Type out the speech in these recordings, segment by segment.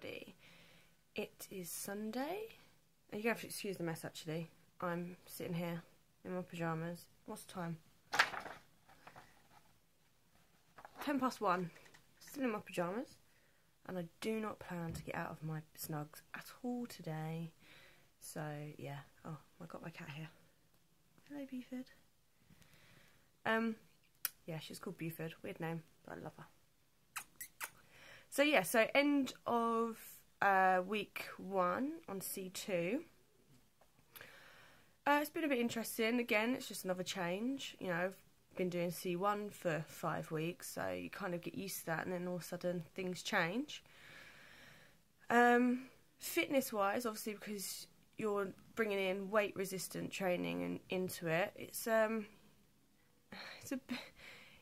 everybody. It is Sunday. You're going to have to excuse the mess actually. I'm sitting here in my pyjamas. What's the time? 1:10, still in my pyjamas, and I do not plan to get out of my snugs at all today. So yeah, oh, I got my cat here. Hello, Buford. Yeah, she's called Buford. Weird name, but I love her. So yeah, so end of week 1 on C2. It's been a bit interesting. Again, it's just another change. You know, I've been doing C1 for 5 weeks, so you kind of get used to that, and then all of a sudden things change. Fitness-wise, obviously, because you're bringing in weight-resistant training and into it, it's a bit,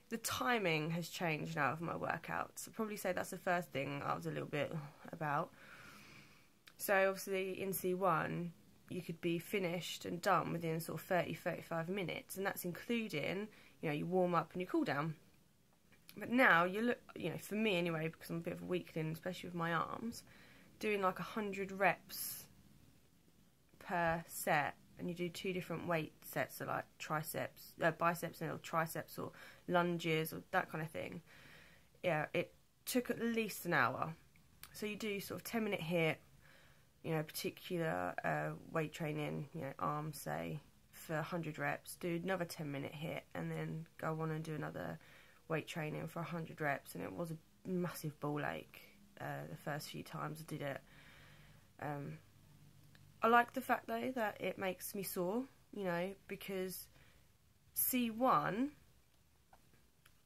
the timing has changed now of my workouts. I'd probably say that's the first thing I was a little bit about. So obviously in C1 you could be finished and done within sort of 30-35 minutes, and that's including, you know, you warm up and you cool down. But now you look, you know, for me anyway, because I'm a bit of a weakling, especially with my arms, doing like 100 reps per set, and you do 2 different weight sets, so like triceps, biceps and triceps, or lunges or that kind of thing. Yeah, it took at least an hour. So you do sort of 10-minute HIIT, you know, particular weight training, you know, arms say for 100 reps, do another 10-minute HIIT, and then go on and do another weight training for 100 reps. And it was a massive ball ache the first few times I did it. I like the fact though that it makes me sore, you know, because C1,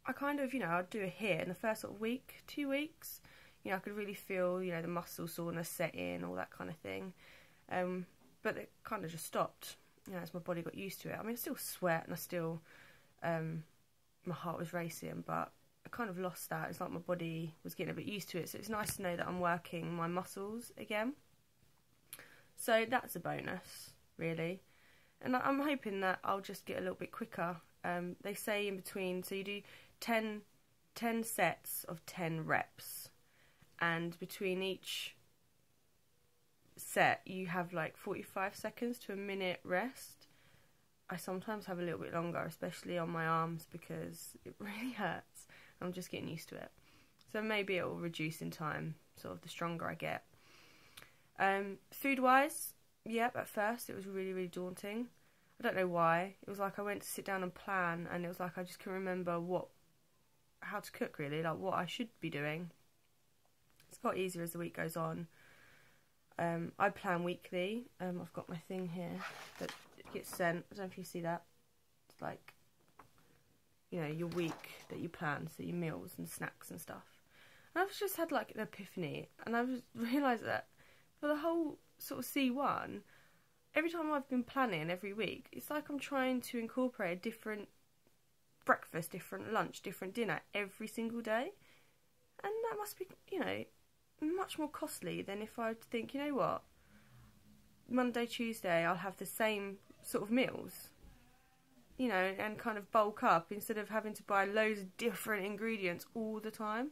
I kind of, you know, I'd do a HIIT in the first sort of week, 2 weeks, you know, I could really feel, you know, the muscle soreness set in, all that kind of thing, but it kind of just stopped, you know, as my body got used to it. I mean, I still sweat and I still, my heart was racing, but I kind of lost that. It's like my body was getting a bit used to it, so it's nice to know that I'm working my muscles again. So that's a bonus, really. And I'm hoping that I'll just get a little bit quicker. They say in between, so you do 10 sets of 10 reps. And between each set, you have like 45 seconds to a minute rest. I sometimes have a little bit longer, especially on my arms, because it really hurts. I'm just getting used to it. So maybe it will reduce in time, sort of the stronger I get. Food-wise, yep, at first it was really, really daunting. I don't know why. It was like I went to sit down and plan, and it was like I just couldn't remember how to cook, really, like what I should be doing. It's got easier as the week goes on. I plan weekly. I've got my thing here that gets sent. I don't know if you see that. It's like, you know, your week that you plan, so your meals and snacks and stuff. And I've just had like an epiphany, and I've realised that for the whole sort of C1, every time I've been planning every week, it's like I'm trying to incorporate a different breakfast, different lunch, different dinner every single day. And that must be, you know, much more costly than if I think, you know what, Monday, Tuesday, I'll have the same sort of meals, you know, and kind of bulk up instead of having to buy loads of different ingredients all the time.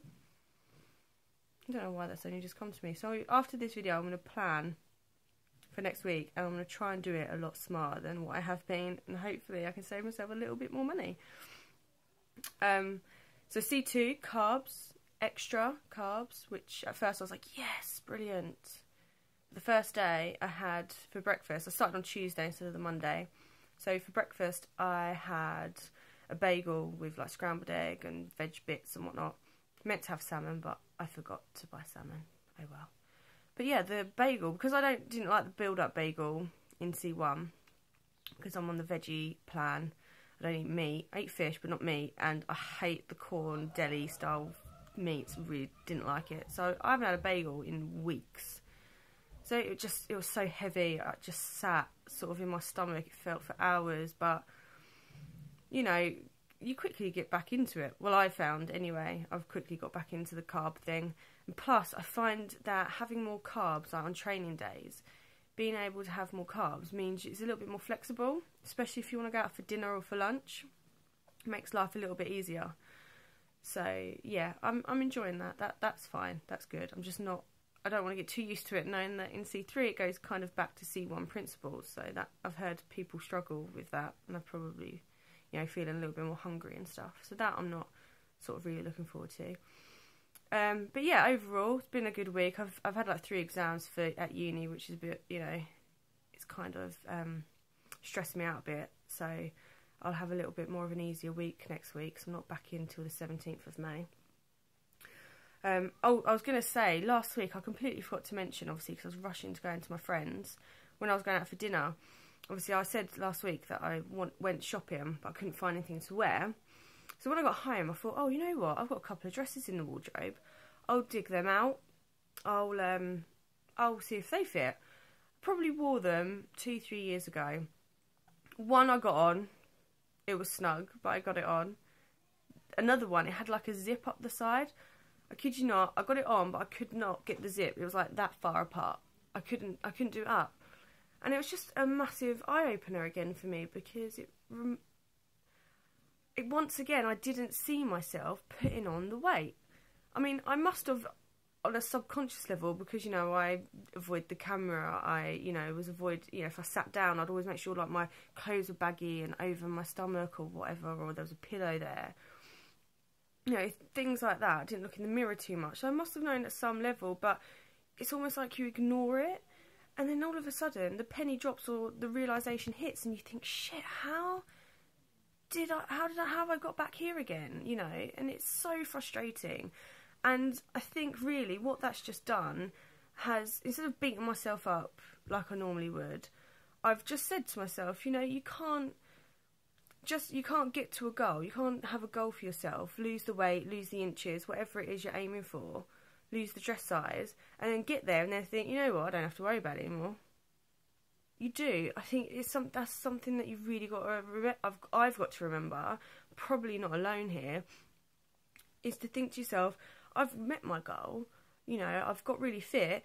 I don't know why that's only just come to me. So after this video, I'm going to plan for next week, and I'm going to try and do it a lot smarter than what I have been, and hopefully I can save myself a little bit more money. So C2, carbs, extra carbs, which at first I was like, yes, brilliant. The first day I had for breakfast, I started on Tuesday instead of the Monday. So for breakfast I had a bagel with like scrambled egg and veg bits and whatnot. Meant to have salmon, but I forgot to buy salmon. Oh well. But yeah, the bagel, because I didn't like the build-up bagel in C1, because I'm on the veggie plan. I don't eat meat. I eat fish, but not meat, and I hate the corn deli style meats. Really didn't like it. So I haven't had a bagel in weeks. So it was so heavy. I just sat sort of in my stomach. It felt for hours, but you know, you quickly get back into it. Well, I found anyway, I've quickly got back into the carb thing. And plus, I find that having more carbs, like on training days, being able to have more carbs means it's a little bit more flexible, especially if you want to go out for dinner or for lunch. It makes life a little bit easier. So yeah, I'm enjoying that. That's fine. That's good. I'm just not I don't want to get too used to it, knowing that in C3 it goes kind of back to C1 principles. So that I've heard people struggle with that, and I've probably, you know, feeling a little bit more hungry and stuff. So that I'm not sort of really looking forward to. But yeah, overall it's been a good week. I've had like 3 exams at uni, which is a bit, you know, it's kind of stressed me out a bit. So I'll have a little bit more of an easier week next week, because I'm not back in until the 17th of May. I was going to say, last week I completely forgot to mention, obviously, because I was rushing to go into my friends, when I was going out for dinner. Obviously, I said last week that I went shopping, but I couldn't find anything to wear. So when I got home, I thought, oh, you know what? I've got a couple of dresses in the wardrobe. I'll dig them out. I'll see if they fit. Probably wore them 2-3 years ago. One I got on. It was snug, but I got it on. Another one, it had like a zip up the side. I kid you not, I got it on, but I could not get the zip. It was like that far apart. I couldn't do it up. And it was just a massive eye-opener again for me, because it once again, I didn't see myself putting on the weight. I mean, I must have on a subconscious level, because, you know, I avoid the camera. You know, if I sat down, I'd always make sure like my clothes were baggy and over my stomach or whatever, or there was a pillow there. You know, things like that. I didn't look in the mirror too much. So I must have known at some level, but it's almost like you ignore it. And then all of a sudden, the penny drops or the realisation hits, and you think, shit, how have I got back here again? You know, and it's so frustrating. And I think really what that's just done has, instead of beating myself up like I normally would, I've just said to myself, you know, you can't get to a goal. You can't have a goal for yourself, lose the weight, lose the inches, whatever it is you're aiming for, lose the dress size, and then get there and then think, you know what, I don't have to worry about it anymore. You do. I think that's something that you've really got to I've got to remember, probably not alone here, is to think to yourself, I've met my goal, you know, I've got really fit.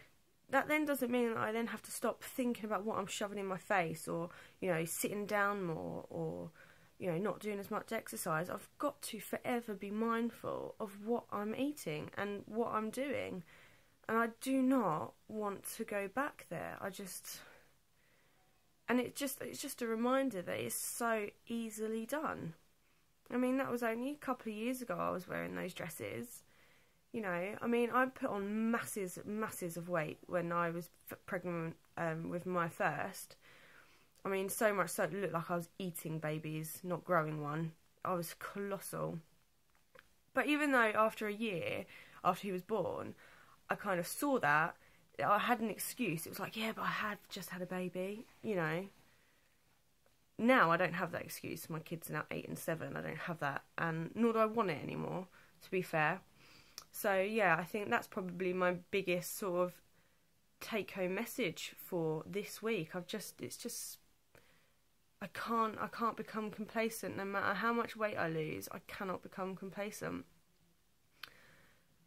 That then doesn't mean that I then have to stop thinking about what I'm shoving in my face, or, you know, sitting down more, or, you know, not doing as much exercise. I've got to forever be mindful of what I'm eating and what I'm doing. And I do not want to go back there. And it's just a reminder that it's so easily done. I mean, that was only a couple of years ago I was wearing those dresses. You know, I mean, I put on masses of weight when I was pregnant with my first. I mean, so much so it looked like I was eating babies, not growing one. I was colossal. But even though after a year, after he was born, I kind of saw that, I had an excuse. It was like, yeah, but I have just had a baby, you know. Now I don't have that excuse. My kids are now 8 and 7. I don't have that, and nor do I want it anymore, to be fair. So yeah, I think that's probably my biggest sort of take-home message for this week. I can't become complacent. No matter how much weight I lose, I cannot become complacent.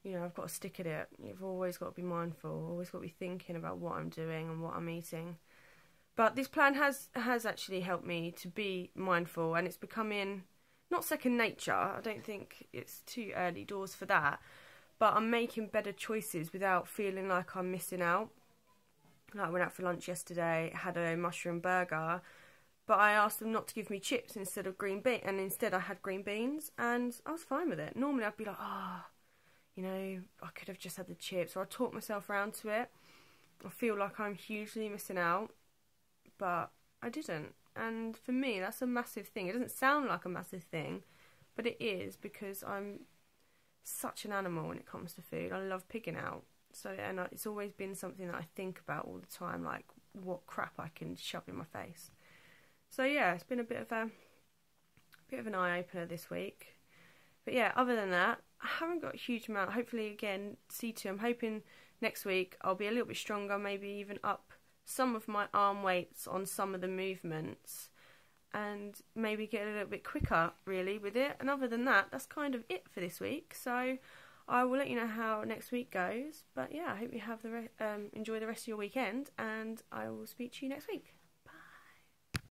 You know, I've got to stick at it. You've always got to be mindful, always got to be thinking about what I'm doing and what I'm eating. But this plan has actually helped me to be mindful, and it's becoming not second nature. I don't think it's too early doors for that. But I'm making better choices without feeling like I'm missing out. Like, I went out for lunch yesterday, had a mushroom burger, but I asked them not to give me chips instead of green beans, and instead I had green beans, and I was fine with it. Normally I'd be like, you know, I could have just had the chips, or I talk myself around to it. I feel like I'm hugely missing out, but I didn't. And for me, that's a massive thing. It doesn't sound like a massive thing, but it is, because I'm such an animal when it comes to food. I love pigging out. So, and it's always been something that I think about all the time, like what crap I can shove in my face. So yeah, it's been a bit of an eye-opener this week. But yeah, other than that, I haven't got a huge amount. Hopefully, again, C2, I'm hoping next week I'll be a little bit stronger, maybe even up some of my arm weights on some of the movements, and maybe get a little bit quicker, really, with it. And other than that, that's kind of it for this week. So I will let you know how next week goes. But yeah, I hope you have enjoy the rest of your weekend, and I will speak to you next week.